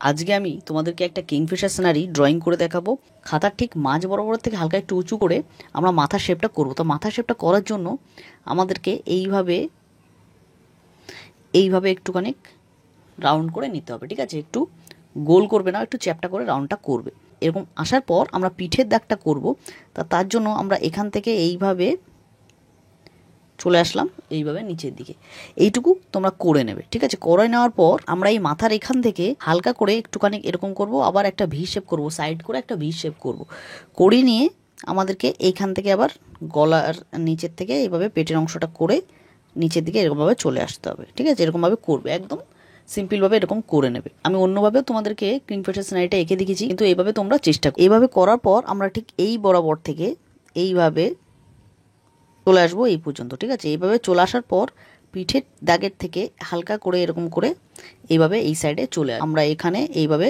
আজকে আমি তোমাদেরকে একটা কিংফিশার সিনারি ড্রয়িং করে দেখাবো। খাতার ঠিক মাঝ বরাবর থেকে হালকা একটু উঁচু করে আমরা মাথার শেপটা করব। তো মাথার শেপটা করার জন্য আমাদেরকে এইভাবে একটুখানি রাউন্ড করে নিতে হবে, ঠিক আছে? একটু গোল করবে না, একটু চ্যাপটা করে রাউন্ডটা করবে। এরকম আসার পর আমরা পিঠের দাগটা করব। তার জন্য আমরা এখান থেকে এইভাবে চলে আসলাম, এইভাবে নিচের দিকে এইটুকু তোমরা করে নেবে, ঠিক আছে? করে নেওয়ার পর আমরা এই মাথার এখান থেকে হালকা করে একটুখানি এরকম করব, আবার একটা ভি শেপ করব, সাইড করে একটা ভি শেপ করব। করে নিয়ে আমাদেরকে এইখান থেকে আবার গলার নিচের থেকে এইভাবে পেটের অংশটা করে নিচের দিকে এরকমভাবে চলে আসতে হবে, ঠিক আছে? এরকমভাবে করবে, একদম সিম্পলভাবে এরকম করে নেবে। আমি অন্যভাবেও তোমাদেরকে কিংফিশার সিনারিটা এঁকে দেখিয়েছি, কিন্তু এইভাবে তোমরা চেষ্টা করো। এইভাবে করার পর আমরা ঠিক এই বরাবর থেকে এইভাবে চলে আসবো এই পর্যন্ত, ঠিক আছে? এইভাবে চলে আসার পর পিঠের দাগের থেকে হালকা করে এরকম করে এইভাবে এই সাইডে চলে আমরা এখানে এইভাবে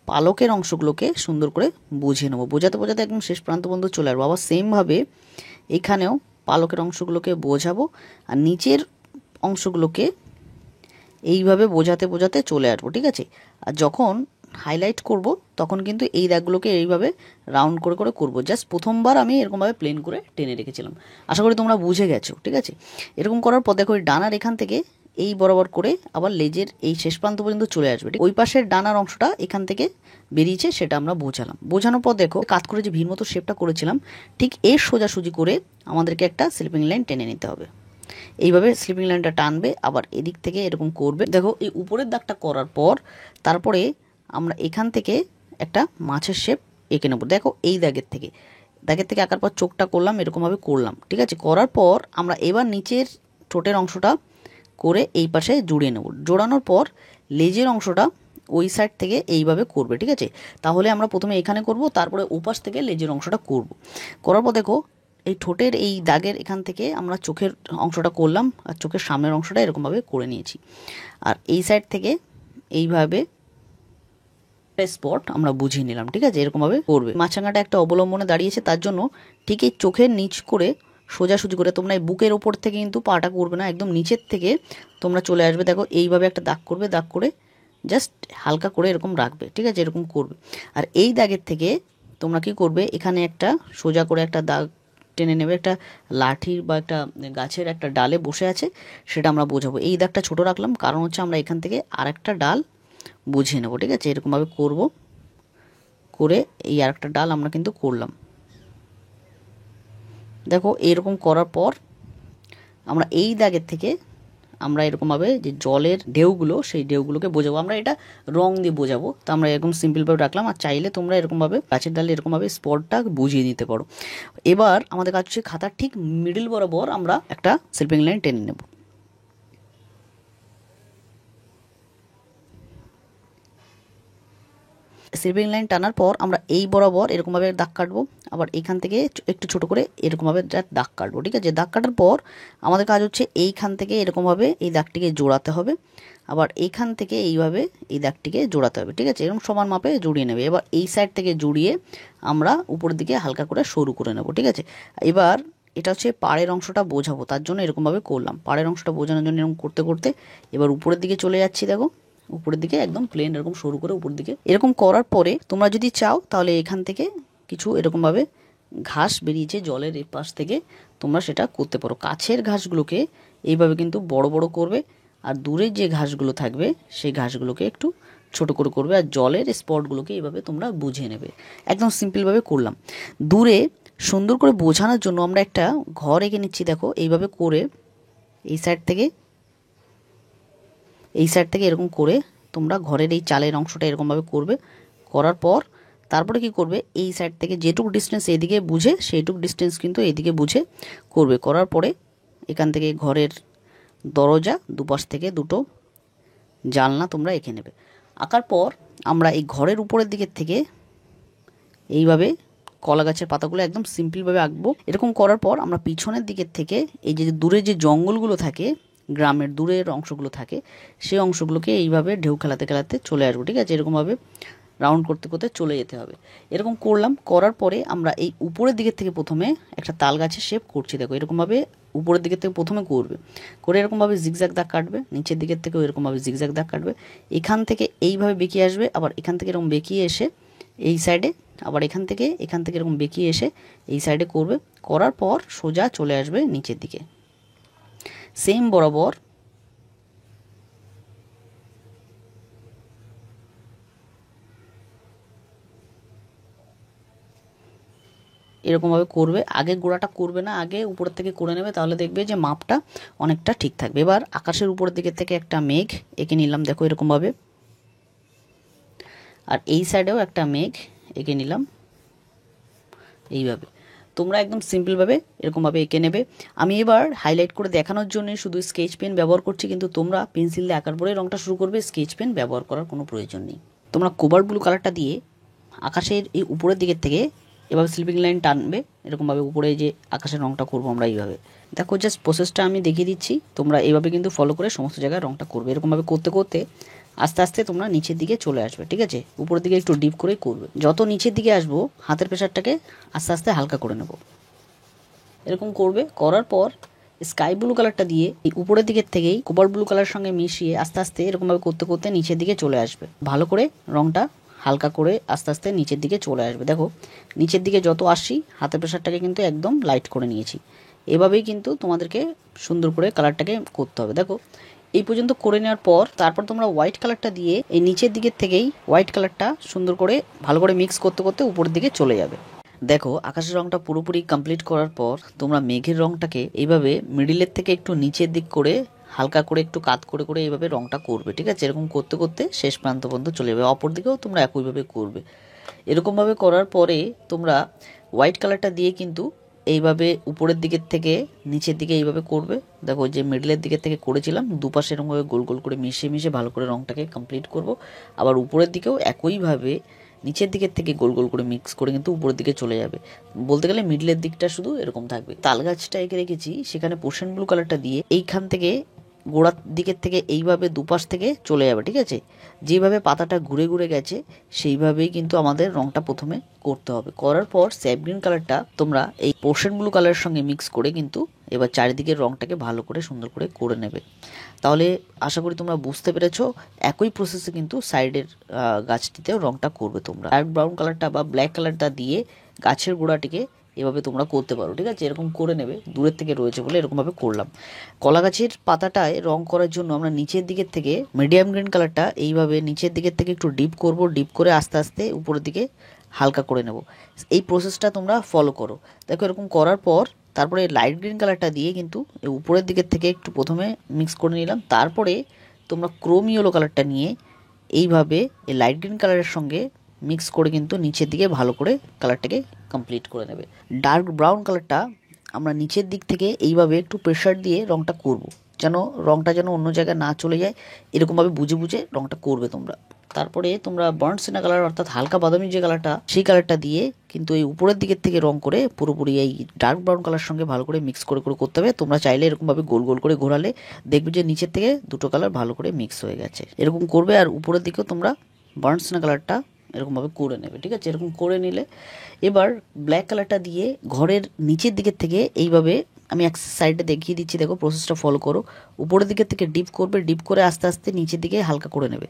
পালকের অংশগুলোকে সুন্দর করে বুঝিয়ে নেবো। বোঝাতে বোঝাতে একদম শেষ প্রান্ত পর্যন্ত চলে আসবো। আবার সেমভাবে এখানেও পালকের অংশগুলোকে বোঝাবো, আর নিচের অংশগুলোকে এইভাবে বোঝাতে বোঝাতে চলে আসবো, ঠিক আছে? আর যখন হাইলাইট করব তখন কিন্তু এই দাগগুলোকে এইভাবে রাউন্ড করে করে করব। জাস্ট প্রথমবার আমি এরকমভাবে প্লেন করে টেনে রেখেছিলাম। আশা করি তোমরা বুঝে গেছো, ঠিক আছে? এরকম করার পর দেখো ডানার এখান থেকে এই বরাবর করে আবার লেজের এই শেষ প্রান্ত পর্যন্ত চলে আসবে। ওই পাশের ডানার অংশটা এখান থেকে বেরিয়েছে, সেটা আমরা বোঝালাম। বোঝানোর পর দেখো কাজ করে যে ভির মতো শেপটা করেছিলাম, ঠিক এর সোজাসুজি করে আমাদেরকে একটা স্লিপিং লাইন টেনে নিতে হবে। এইভাবে স্লিপিং লাইনটা টানবে, আবার এদিক থেকে এরকম করবে। দেখো এই উপরের দাগটা করার পর তারপরে আমরা এখান থেকে একটা মাছের শেপ এঁকে নেবো। দেখো এই দাগের থেকে আঁকার পর চোখটা করলাম, এরকমভাবে করলাম, ঠিক আছে? করার পর আমরা এবার নিচের ঠোঁটের অংশটা করে এই পাশে জুড়িয়ে নেব। জোড়ানোর পর লেজের অংশটা ওই সাইড থেকে এইভাবে করবে, ঠিক আছে? তাহলে আমরা প্রথমে এখানে করব, তারপরে ওপাশ থেকে লেজের অংশটা করব। করার পর দেখো এই ঠোঁটের এই দাগের এখান থেকে আমরা চোখের অংশটা করলাম, আর চোখের সামনের অংশটা এরকমভাবে করে নিয়েছি। আর এই সাইড থেকে এইভাবে স্পট আমরা বুঝিয়ে নিলাম, ঠিক আছে? এরকমভাবে করবে। মাছরাঙাটা একটা অবলম্বনে দাঁড়িয়েছে, তার জন্য ঠিক এই চোখের নিচ করে সোজাসুজি করে তোমরা এই বুকের ওপর থেকে কিন্তু পাটা করবে না, একদম নিচের থেকে তোমরা চলে আসবে। দেখো এইভাবে একটা দাগ করবে, দাগ করে জাস্ট হালকা করে এরকম রাখবে, ঠিক আছে? এরকম করবে। আর এই দাগের থেকে তোমরা কি করবে, এখানে একটা সোজা করে একটা দাগ টেনে নেবে। একটা লাঠির বা একটা গাছের একটা ডালে বসে আছে, সেটা আমরা বোঝাবো। এই দাগটা ছোট রাখলাম, কারণ হচ্ছে আমরা এখান থেকে আর একটা ডাল বুঝিয়ে নেব, ঠিক আছে? এরকমভাবে করব, করে এই আর একটা ডাল আমরা কিন্তু করলাম। দেখো এরকম করার পর আমরা এই দাগের থেকে আমরা এরকমভাবে যে জলের ঢেউগুলো, সেই ঢেউগুলোকে বোঝাবো। আমরা এটা রং দিয়ে বোঝাবো, তো আমরা এরকম সিম্পলভাবে রাখলাম। আর চাইলে তোমরা এরকমভাবে গাছের ডালে এরকমভাবে স্পটটা বুঝিয়ে দিতে পারো। এবার আমাদের কাজ হচ্ছে খাতার ঠিক মিডল বরাবর আমরা একটা স্লিপিং লাইন টেনে নেব। স্লিপিং লাইন টানার পর আমরা এই বরাবর এরকমভাবে দাগ কাটবো, আবার এইখান থেকে একটু ছোট করে এরকমভাবে দাগ কাটবো, ঠিক আছে? দাগ কাটার পর আমাদের কাজ হচ্ছে এইখান থেকে এরকমভাবে এই দাগটিকে জোড়াতে হবে, আবার এইখান থেকে এইভাবে এই দাগটিকে জোড়াতে হবে, ঠিক আছে? এরকম সমান মাপে জুড়িয়ে নেবে। এবার এই সাইড থেকে জুড়িয়ে আমরা উপরের দিকে হালকা করে সরু করে নেব, ঠিক আছে? এবার এটা হচ্ছে পাড়ের অংশটা বোঝাবো, তার জন্য এরকমভাবে করলাম। পাড়ের অংশটা বোঝানোর জন্য এরকম করতে করতে এবার উপরের দিকে চলে যাচ্ছি। দেখো উপরের দিকে একদম প্লেন এরকম সরু করে উপরের দিকে এরকম করার পরে তোমরা যদি চাও তাহলে এখান থেকে কিছু এরকমভাবে ঘাস বেরিয়েছে জলের এই পাশ থেকে, তোমরা সেটা করতে পারো। কাছের ঘাসগুলোকে এইভাবে কিন্তু বড় বড় করবে, আর দূরের যে ঘাসগুলো থাকবে সেই ঘাসগুলোকে একটু ছোট করে করবে, আর জলের স্পটগুলোকে এইভাবে তোমরা বুঝে নেবে। একদম সিম্পলভাবে করলাম। দূরে সুন্দর করে বোঝানোর জন্য আমরা একটা ঘর এঁকে নিচ্ছি। দেখো এইভাবে করে এই সাইড থেকে এরকম করে তোমরা ঘরের এই চালের অংশটা এরকমভাবে করবে। করার পর তারপরে কি করবে, এই সাইড থেকে যেটুকু ডিস্টেন্স এদিকে বুঝে সেইটুকু ডিস্টেন্স কিন্তু এদিকে বুঝে করবে। করার পরে এখান থেকে ঘরের দরজা দুপাশ থেকে দুটো জানলা তোমরা এঁকে নেবে। আঁকার পর আমরা এই ঘরের উপরের দিকের থেকে এইভাবে কলা গাছের পাতাগুলো একদম সিম্পলভাবে আঁকবো। এরকম করার পর আমরা পিছনের দিকের থেকে এই যে দূরে যে জঙ্গলগুলো থাকে, গ্রামের দূরের অংশগুলো থাকে, সেই অংশগুলোকে এইভাবে ঢেউ খেলাতে খেলাতে চলে আসবো, ঠিক আছে? এরকমভাবে রাউন্ড করতে করতে চলে যেতে হবে। এরকম করলাম। করার পরে আমরা এই উপরের দিকের থেকে প্রথমে একটা তাল গাছের শেপ করছি। দেখো এরকমভাবে উপরের দিকের থেকে প্রথমে করবে, করে এরকমভাবে জিগজ্যাগ দাগ কাটবে, নিচের দিকের থেকেও এরকমভাবে জিগজ্যাগ দাগ কাটবে, এখান থেকে এইভাবে বেঁকিয়ে আসবে, আবার এখান থেকে এরকম বেঁকিয়ে এসে এই সাইডে, আবার এখান থেকে এরকম বেঁকিয়ে এসে এই সাইডে করবে, করার পর সোজা চলে আসবে নিচের দিকে, সেম বরাবর এরকমভাবে করবে। আগে গোড়াটা করবে না, আগে উপরের থেকে করে নেবে, তাহলে দেখবে যে মাপটা অনেকটা ঠিক থাকবে। এবার আকাশের উপরের দিকের থেকে একটা মেঘ এঁকে নিলাম, দেখো এরকমভাবে, আর এই সাইডেও একটা মেঘ এঁকে নিলাম এইভাবে। তোমরা একদম সিম্পলভাবে এরকমভাবে এঁকে নেবে। আমি এবার হাইলাইট করে দেখানোর জন্য শুধু স্কেচ পেন ব্যবহার করছি, কিন্তু তোমরা পেন্সিল দিয়ে আঁকার পরে রঙটা শুরু করবে, স্কেচ পেন ব্যবহার করার কোনো প্রয়োজন নেই। তোমরা কোবাল্ট ব্লু কালারটা দিয়ে আকাশের এই উপরের দিকের থেকে এভাবে স্লিপিং লাইন টানবে, এরকমভাবে উপরে যে আকাশের রঙটা করবো আমরা এইভাবে। দেখো জাস্ট প্রসেসটা আমি দেখিয়ে দিচ্ছি, তোমরা এইভাবে কিন্তু ফলো করে সমস্ত জায়গায় রঙটা করবে। এরকমভাবে করতে করতে আস্তে আস্তে তোমরা নিচের দিকে চলে আসবে, ঠিক আছে? উপরের দিকে একটু ডিপ করেই করবে। যত নিচের দিকে আসবো হাতের প্রেশারটাকে আস্তে আস্তে হালকা করে নেব, এরকম করবে। করার পর স্কাই ব্লু কালারটা দিয়ে এই উপরের দিকের থেকেই কোবাল্ট ব্লু কালারের সঙ্গে মিশিয়ে আস্তে আস্তে এরকমভাবে করতে করতে নিচের দিকে চলে আসবে। ভালো করে রঙটা হালকা করে আস্তে আস্তে নিচের দিকে চলে আসবে। দেখো নিচের দিকে যত আসি হাতের প্রেশারটাকে কিন্তু একদম লাইট করে নিয়েছি। এভাবেই কিন্তু তোমাদেরকে সুন্দর করে কালারটাকে করতে হবে। দেখো এই পর্যন্ত করে নেওয়ার পর তারপর তোমরা হোয়াইট কালারটা দিয়ে এই নিচের দিকের থেকেই হোয়াইট কালারটা সুন্দর করে ভালো করে মিক্স করতে করতে উপরের দিকে চলে যাবে। দেখো আকাশের রঙটা পুরোপুরি কমপ্লিট করার পর তোমরা মেঘের রঙটাকে এইভাবে মিডিলের থেকে একটু নিচের দিক করে হালকা করে একটু কাত করে করে এইভাবে রঙটা করবে, ঠিক আছে? এরকম করতে করতে শেষ প্রান্ত পর্যন্ত চলে যাবে। অপর দিকেও তোমরা একইভাবে করবে। এরকমভাবে করার পরে তোমরা হোয়াইট কালারটা দিয়ে কিন্তু এইভাবে উপরের দিকের থেকে নিচের দিকে এইভাবে করবে। দেখো যে মিডলের দিকের থেকে করেছিলাম দুপাশে এরকমভাবে গোল গোল করে মিশিয়ে মিশিয়ে ভালো করে রঙটাকে কমপ্লিট করব। আবার উপরের দিকেও একইভাবে নিচের দিকের থেকে গোল গোল করে মিক্স করে কিন্তু উপরের দিকে চলে যাবে। বলতে গেলে মিডলের দিকটা শুধু এরকম থাকবে। তাল গাছটা এঁকে রেখেছি, সেখানে পোর্শন ব্লু কালারটা দিয়ে এইখান থেকে গোড়ার দিকের থেকে এইভাবে দুপাশ থেকে চলে যাবে, ঠিক আছে? যেভাবে পাতাটা ঘুরে ঘুরে গেছে সেইভাবেই কিন্তু আমাদের রঙটা প্রথমে করতে হবে। করার পর স্যাপ গ্রিন কালারটা তোমরা এই পোর্শন ব্লু কালারের সঙ্গে মিক্স করে কিন্তু এবার চারিদিকের রঙটাকে ভালো করে সুন্দর করে করে নেবে। তাহলে আশা করি তোমরা বুঝতে পেরেছো। একই প্রসেসে কিন্তু সাইডের গাছটিতেও রঙটা করবে তোমরা। ডার্ক ব্রাউন কালারটা বা ব্ল্যাক কালারটা দিয়ে গাছের গোড়াটিকে এভাবে তোমরা করতে পারো, ঠিক আছে? এরকম করে নেবে, দূরের থেকে রয়েছে বলে এরকমভাবে করলাম। কলা গাছের পাতাটায় রং করার জন্য আমরা নিচের দিকের থেকে মিডিয়াম গ্রিন কালারটা এইভাবে নিচের দিকের থেকে একটু ডিপ করব, ডিপ করে আস্তে আস্তে উপরের দিকে হালকা করে নেব। এই প্রসেসটা তোমরা ফলো করো। দেখো এরকম করার পর তারপরে লাইট গ্রিন কালারটা দিয়ে কিন্তু উপরের দিকের থেকে একটু প্রথমে মিক্স করে নিলাম। তারপরে তোমরা ক্রোম ইয়েলো কালারটা নিয়ে এইভাবে এই লাইট গ্রিন কালারের সঙ্গে মিক্স করে কিন্তু নিচের দিকে ভালো করে কালারটাকে কমপ্লিট করে নেবে। ডার্ক ব্রাউন কালারটা আমরা নিচের দিক থেকে এইভাবে একটু প্রেশার দিয়ে রঙটা করব, যেন রঙটা যেন অন্য জায়গায় না চলে যায়, এরকমভাবে বুঝে বুঝে রঙটা করবে তোমরা। তারপরে তোমরা বার্ন সিনা কালার অর্থাৎ হালকা বাদামি যে কালারটা, সেই কালারটা দিয়ে কিন্তু এই উপরের দিকের থেকে রং করে পুরোপুরি এই ডার্ক ব্রাউন কালার সঙ্গে ভালো করে মিক্স করে করে করতে হবে। তোমরা চাইলে এরকমভাবে গোল গোল করে ঘোরালে দেখবে যে নিচের থেকে দুটো কালার ভালো করে মিক্স হয়ে গেছে। এরকম করবে। আর উপরের দিকেও তোমরা বার্ন সিনা কালারটা এরকমভাবে করে নেবে, ঠিক আছে? এরকম করে নিলে এবার ব্ল্যাক কালারটা দিয়ে ঘরের নিচের দিকের থেকে এইভাবে আমি এক সাইডে দেখিয়ে দিচ্ছি, দেখো প্রসেসটা ফলো করো। উপরের দিকের থেকে ডিপ করবে, ডিপ করে আস্তে আস্তে নিচের দিকে হালকা করে নেবে।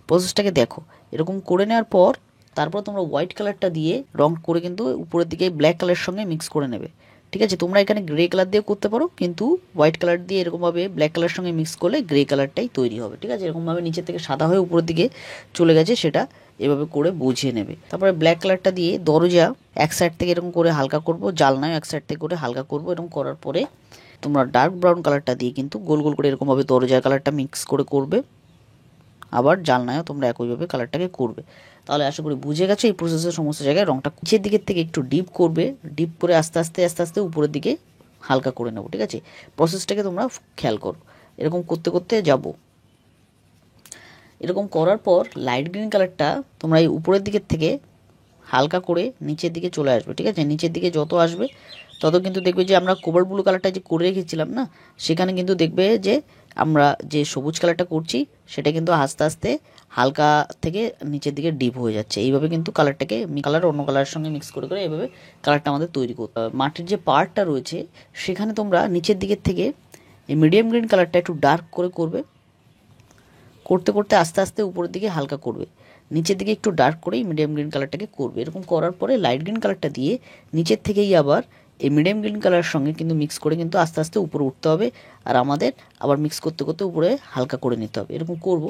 প্রসেসটাকে দেখো। এরকম করে নেওয়ার পর তারপর তোমরা হোয়াইট কালারটা দিয়ে রং করে কিন্তু উপরের দিকে ব্ল্যাক কালারের সঙ্গে মিক্স করে নেবে, ঠিক আছে? তোমরা এখানে গ্রে কালার দিয়ে করতে পারো, কিন্তু হোয়াইট কালার দিয়ে এরকমভাবে ব্ল্যাক কালারের সঙ্গে মিক্স করলে গ্রে কালারটাই তৈরি হবে, ঠিক আছে? এরকমভাবে নিচের থেকে সাদা হয়ে উপরের দিকে চলে গেছে, সেটা এভাবে করে বুঝিয়ে নেবে। তারপরে ব্ল্যাক কালারটা দিয়ে দরজা এক সাইড থেকে এরকম করে হালকা করব, জালনায় এক সাইড থেকে করে হালকা করব। এরকম করার পরে তোমরা ডার্ক ব্রাউন কালারটা দিয়ে কিন্তু গোল গোল করে এরকমভাবে দরজার কালারটা মিক্স করে করবে। আবার জালনায়ও তোমরা একইভাবে কালারটাকে করবে। তাহলে আশা করি বুঝে গেছো এই প্রসেসের সমস্ত জায়গায় রংটা নিচের দিকের থেকে একটু ডিপ করবে, ডিপ করে আস্তে আস্তে আস্তে আস্তে উপরের দিকে হালকা করে নেবো, ঠিক আছে? প্রসেসটাকে তোমরা খেয়াল করো। এরকম করতে করতে যাব। এরকম করার পর লাইট গ্রিন কালারটা তোমরা এই উপরের দিকের থেকে হালকা করে নিচের দিকে চলে আসবে, ঠিক আছে? নিচের দিকে যত আসবে তত কিন্তু দেখবে যে আমরা কোবাল্ট ব্লু কালারটা যে করে রেখেছিলাম না, সেখানে কিন্তু দেখবে যে আমরা যে সবুজ কালারটা করছি সেটা কিন্তু আস্তে আস্তে হালকা থেকে নিচের দিকে ডিপ হয়ে যাচ্ছে। এইভাবে কিন্তু কালারটাকে কালার অন্য কালারের সঙ্গে মিক্স করে করে এইভাবে কালারটা আমাদের তৈরি করতে হবে। মাটির যে পার্টটা রয়েছে সেখানে তোমরা নিচের দিকের থেকে এই মিডিয়াম গ্রিন কালারটা একটু ডার্ক করে করবে, করতে করতে আস্তে আস্তে উপরের দিকে হালকা করবে, নিচের দিকে একটু ডার্ক করেই মিডিয়াম গ্রিন কালারটাকে করবে। এরকম করার পরে লাইট গ্রিন কালারটা দিয়ে নিচের থেকেই আবার এই মিডিয়াম গ্রিন কালারের সঙ্গে কিন্তু মিক্স করে কিন্তু আস্তে আস্তে উপরে উঠতে হবে, আর আমাদের আবার মিক্স করতে করতে উপরে হালকা করে নিতে হবে। এরকম করব,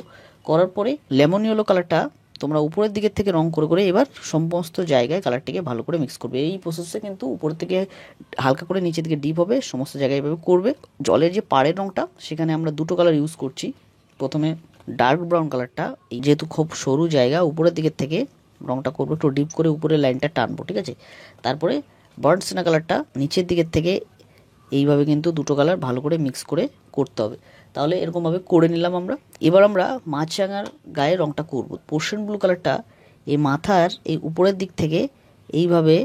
করার পরে লেমন ইয়েলো কালারটা তোমরা উপরের দিকের থেকে রং করে করে এবার সমস্ত জায়গায় কালারটিকে ভালো করে মিক্স করবে। এই প্রসেসে কিন্তু উপরের থেকে হালকা করে নিচের দিকে ডিপ হবে, সমস্ত জায়গায় এভাবে করবে। জলের যে পাড়ের রংটা সেখানে আমরা দুটো কালার ইউজ করছি। প্রথমে ডার্ক ব্রাউন কালারটা, এই যেহেতু খুব সরু জায়গা উপরের দিকের থেকে রংটা করবো, একটু ডিপ করে উপরে লাইনটা টানবো, ঠিক আছে। তারপরে বার্ন সিনা কালারটা নিচের দিকের থেকে এইভাবে কিন্তু দুটো কালার ভালো করে মিক্স করে করতে হবে। তাহলে এরকমভাবে করে নিলাম আমরা। এবার আমরা মাছরাঙার গায়ে রংটা করব। পোর্শন ব্লু কালারটা এই মাথার এই উপরের দিক থেকে এইভাবে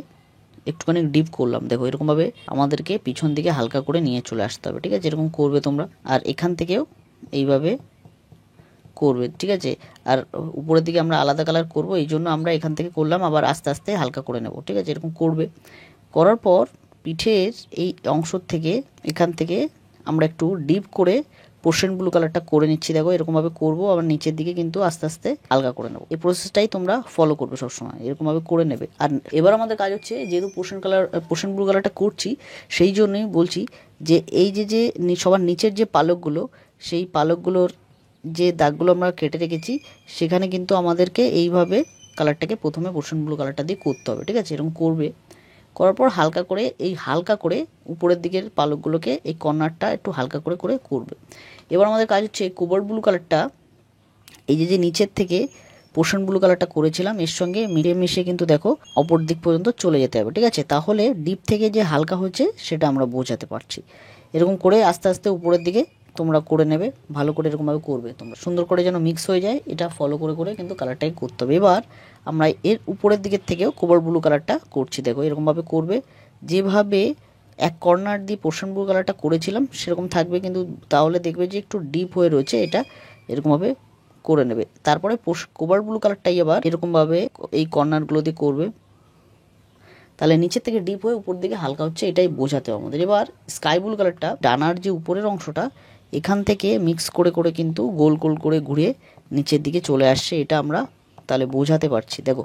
একটুখানি ডিপ করলাম, দেখো এরকমভাবে আমাদেরকে পিছন দিকে হালকা করে নিয়ে চলে আসতে হবে, ঠিক আছে। এরকম করবে তোমরা, আর এখান থেকেও এইভাবে করবে, ঠিক আছে। আর উপরের দিকে আমরা আলাদা কালার করব, এই জন্য আমরা এখান থেকে করলাম, আবার আস্তে আস্তে হালকা করে নেব, ঠিক আছে। এরকম করবে, করার পর পিঠের এই অংশ থেকে এখান থেকে আমরা একটু ডিপ করে পোর্শন ব্লু কালারটা করে নিচ্ছি, দেখো এরকমভাবে করব, আবার নিচের দিকে কিন্তু আস্তে আস্তে হালকা করে নেব। এই প্রসেসটাই তোমরা ফলো করবে সবসময়, এরকমভাবে করে নেবে। আর এবার আমাদের কাজ হচ্ছে, যেহেতু পোর্শন ব্লু কালারটা করছি, সেই জন্যই বলছি যে এই যে সবার নিচের যে পালকগুলো, সেই পালকগুলোর যে দাগগুলো আমরা কেটে রেখেছি সেখানে কিন্তু আমাদেরকে এইভাবে কালারটাকে প্রথমে পোর্শন ব্লু কালারটা দিয়ে করতে হবে, ঠিক আছে। এরকম করবে, করার পর হালকা করে উপরের দিকের পালকগুলোকে এই কর্নারটা একটু হালকা করে করে করবে। এবার আমাদের কাজ হচ্ছে কোবাল্ট ব্লু কালারটা, এই যে নিচের থেকে পোর্শন ব্লু কালারটা করেছিলাম এর সঙ্গে মিশে কিন্তু দেখো অপর দিক পর্যন্ত চলে যেতে হবে, ঠিক আছে। তাহলে ডিপ থেকে যে হালকা হচ্ছে সেটা আমরা বোঝাতে পারছি। এরকম করে আস্তে আস্তে উপরের দিকে তোমরা করে নেবে, ভালো করে এরকমভাবে করবে তোমরা, সুন্দর করে যেন মিক্স হয়ে যায়, এটা ফলো করে করে কিন্তু কালারটাই করতে হবে। এবার আমরা এর উপরের দিকের থেকেও কোবাল্ট ব্লু কালারটা করছি, দেখো এরকমভাবে করবে, যেভাবে এক কর্নার দিয়ে পোর্শন ব্লু কালারটা করেছিলাম সেরকম থাকবে, কিন্তু তাহলে দেখবে যে একটু ডিপ হয়ে রয়েছে, এটা এরকমভাবে করে নেবে। তারপরে কোবাল্ট ব্লু কালারটাই আবার এরকমভাবে এই কর্নারগুলো দিয়ে করবে, তাহলে নিচের থেকে ডিপ হয়ে উপর দিকে হালকা হচ্ছে, এটাই বোঝাতে হবে আমাদের। এবার স্কাই ব্লু কালারটা ডানার যে উপরের অংশটা এখান থেকে মিক্স করে করে কিন্তু গোল গোল করে ঘুরিয়ে নিচের দিকে চলে আসছে, এটা আমরা তাহলে বোঝাতে পারছি। দেখো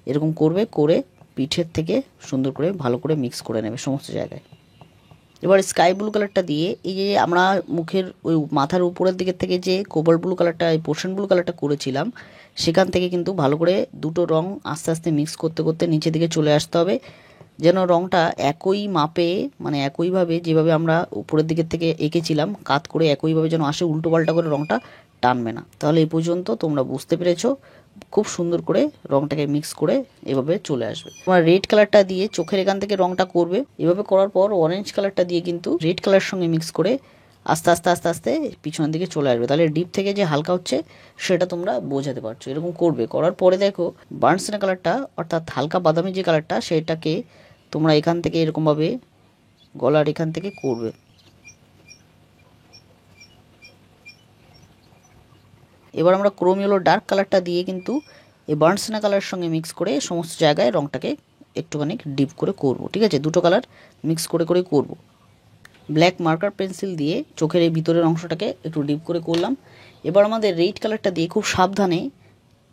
এরকম করবে, করে পিঠের থেকে সুন্দর করে ভালো করে মিক্স করে নেবে সমস্ত জায়গায়। এবার স্কাই ব্লু কালারটা দিয়ে এই যে আমরা মুখের ওই মাথার উপরের দিকের থেকে যে কোবাল্ট ব্লু কালারটা, এই পোর্শন ব্লু কালারটা করেছিলাম সেখান থেকে কিন্তু ভালো করে দুটো রং আস্তে আস্তে মিক্স করতে করতে নিচের দিকে চলে আসতে হবে, যেন রংটা একই মাপে, মানে একইভাবে যেভাবে আমরা উপরের দিকের থেকে এঁকেছিলাম কাত করে একইভাবে যেন আসে, উল্টো পাল্টা করে রংটা টানবে না। তাহলে এই পর্যন্ত তোমরা বুঝতে পেরেছো, খুব সুন্দর করে রংটাকে মিক্স করে এভাবে চলে আসবে। তোমরা রেড কালারটা দিয়ে চোখের এখান থেকে রংটা করবে, এভাবে করার পর অরেঞ্জ কালারটা দিয়ে কিন্তু রেড কালারের সঙ্গে মিক্স করে আস্তে আস্তে আস্তে আস্তে পিছনের দিকে চলে আসবে, তাহলে ডিপ থেকে যে হালকা হচ্ছে সেটা তোমরা বোঝাতে পারছো। এরকম করবে, করার পরে দেখো বার্নসিনা কালারটা অর্থাৎ হালকা বাদামি যে কালারটা সেটাকে তোমরা এখান থেকে এরকমভাবে গলার এখান থেকে করবে। এবার আমরা ক্রোম ইয়েলো ডার্ক কালারটা দিয়ে কিন্তু এই বার্নসিনা কালারের সঙ্গে মিক্স করে সমস্ত জায়গায় রংটাকে একটুখানি ডিপ করে করব, ঠিক আছে। দুটো কালার মিক্স করে করে করব। ব্ল্যাক মার্কার পেন্সিল দিয়ে চোখের এই ভিতরের অংশটাকে একটু ডিপ করে করলাম। এবার আমাদের রেড কালারটা দিয়ে খুব সাবধানে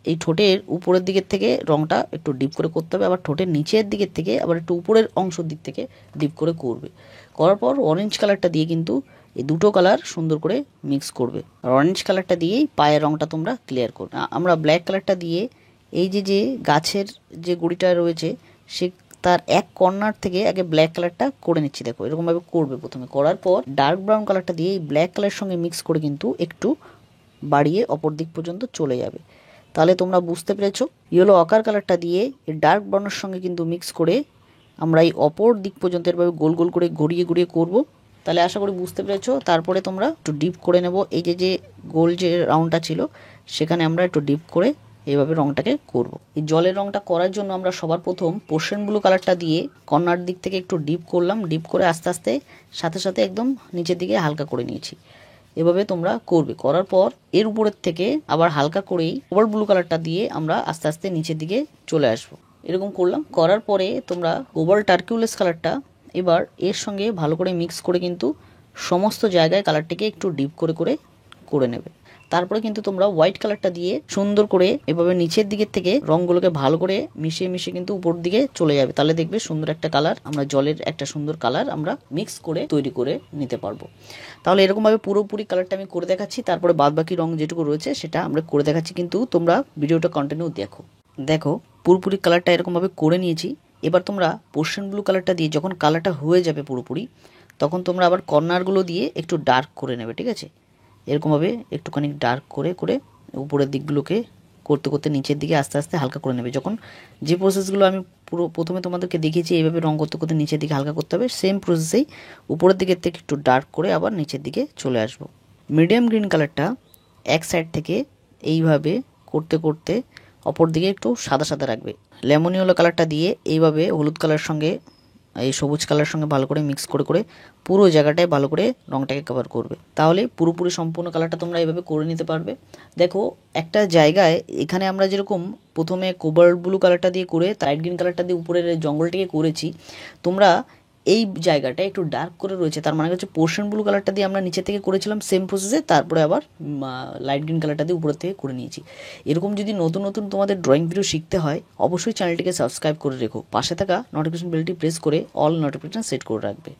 এই ঠোঁটের উপরের দিকের থেকে রংটা একটু ডিপ করে করতে হবে, আবার ঠোঁটের নিচের দিকের থেকে আবার একটু উপরের অংশের দিক থেকে ডিপ করে করবে। করার পর অরেঞ্জ কালারটা দিয়ে কিন্তু এই দুটো কালার সুন্দর করে মিক্স করবে, আর অরেঞ্জ কালারটা দিয়েই পায়ের রংটা তোমরা ক্লিয়ার করবে। আমরা ব্ল্যাক কালারটা দিয়ে এই যে গাছের যে গুড়িটা রয়েছে সে তার এক কর্নার থেকে আগে ব্ল্যাক কালারটা করে নিচ্ছি, দেখো এরকমভাবে করবে প্রথমে। করার পর ডার্ক ব্রাউন কালারটা দিয়ে এই ব্ল্যাক কালারের সঙ্গে মিক্স করে কিন্তু একটু বাড়িয়ে অপর দিক পর্যন্ত চলে যাবে। তাহলে তোমরা বুঝতে পেরেছো, ইয়েলো অকার কালারটা দিয়ে এই ডার্ক ব্রাউনের সঙ্গে কিন্তু মিক্স করে আমরা এই অপর দিক পর্যন্ত এভাবে গোল গোল করে ঘুরিয়ে ঘুরিয়ে করব। তাহলে আশা করি বুঝতে পেরেছো। তারপরে তোমরা একটু ডিপ করে নেব, এই যে গোল যে রাউন্ডটা ছিল সেখানে আমরা একটু ডিপ করে এইভাবে রংটাকে করব। এই জলের রংটা করার জন্য আমরা সবার প্রথম পোর্শন ব্লু কালারটা দিয়ে কর্নার দিক থেকে একটু ডিপ করলাম, ডিপ করে আস্তে আস্তে সাথে সাথে একদম নিচের দিকে হালকা করে নিয়েছি। এভাবে তোমরা করবে। করার পর এর উপরের থেকে আবার হালকা করেই কোবাল্ট ব্লু কালারটা দিয়ে আমরা আস্তে আস্তে নিচের দিকে চলে আসবো। এরকম করলাম। করার পরে তোমরা কোবাল্ট টার্কিউলেস কালারটা এবার এর সঙ্গে ভালো করে মিক্স করে কিন্তু সমস্ত জায়গায় কালারটিকে একটু ডিপ করে করে করে নেবে। তারপরে কিন্তু তোমরা হোয়াইট কালারটা দিয়ে সুন্দর করে এভাবে নিচের দিকের থেকে রঙগুলোকে ভালো করে মিশিয়ে মিশিয়ে কিন্তু উপর দিকে চলে যাবে। তাহলে দেখবে সুন্দর একটা কালার, আমরা জলের একটা সুন্দর কালার আমরা মিক্স করে তৈরি করে নিতে পারবো। তাহলে এরকমভাবে পুরোপুরি কালারটা আমি করে দেখাচ্ছি, তারপরে বাদ বাকি রং যেটুকু রয়েছে সেটা আমরা করে দেখাচ্ছি, কিন্তু তোমরা ভিডিওটা কন্টিনিউ দেখো। দেখো পুরোপুরি কালারটা এরকমভাবে করে নিয়েছি। এবার তোমরা পোর্শন ব্লু কালারটা দিয়ে যখন কালারটা হয়ে যাবে পুরোপুরি, তখন তোমরা আবার কর্নারগুলো দিয়ে একটু ডার্ক করে নেবে, ঠিক আছে। এরকমভাবে একটুখানি ডার্ক করে করে উপরের দিকগুলোকে করতে করতে নিচের দিকে আস্তে আস্তে হালকা করে নেবে। যখন যে প্রসেসগুলো আমি পুরো প্রথমে তোমাদেরকে দেখিয়েছি এইভাবে রং করতে করতে নিচের দিকে হালকা করতে হবে, সেম প্রসেসেই উপরের দিকের থেকে একটু ডার্ক করে আবার নিচের দিকে চলে আসবো। মিডিয়াম গ্রিন কালারটা এক সাইড থেকে এইভাবে করতে করতে অপর দিকে একটু সাদা সাদা রাখবে। লেমন ইয়েলো কালারটা দিয়ে এইভাবে হলুদ কালার সঙ্গে এই সবুজ কালার সঙ্গে ভালো করে মিক্স করে করে পুরো জায়গাটায় ভালো করে রংটাকে কভার করবে। তাহলে পুরোপুরি সম্পূর্ণ কালারটা তোমরা এইভাবে করে নিতে পারবে। দেখো একটা জায়গায় এখানে আমরা যেরকম প্রথমে কোবাল্ট ব্লু কালারটা দিয়ে করে লাইট গ্রিন কালারটা দিয়ে উপরের জঙ্গলটাকে করেছি, তোমরা এই জায়গাটা একটু ডার্ক করে রয়েছে, তার মানে হচ্ছে পোর্শন ব্লু কালারটা দিয়ে আমরা নিচে থেকে করেছিলাম সেম প্রসেসে, তারপরে আবার লাইট গ্রিন কালারটা দিয়ে উপরের থেকে করে নিয়েছি। এরকম যদি নতুন নতুন তোমাদের ড্রয়িং ভিডিও শিখতে হয় অবশ্যই চ্যানেলটিকে সাবস্ক্রাইব করে রেখো, পাশে থাকা নোটিফিকেশন বেলটি প্রেস করে অল নোটিফিকেশন সেট করে রাখবে।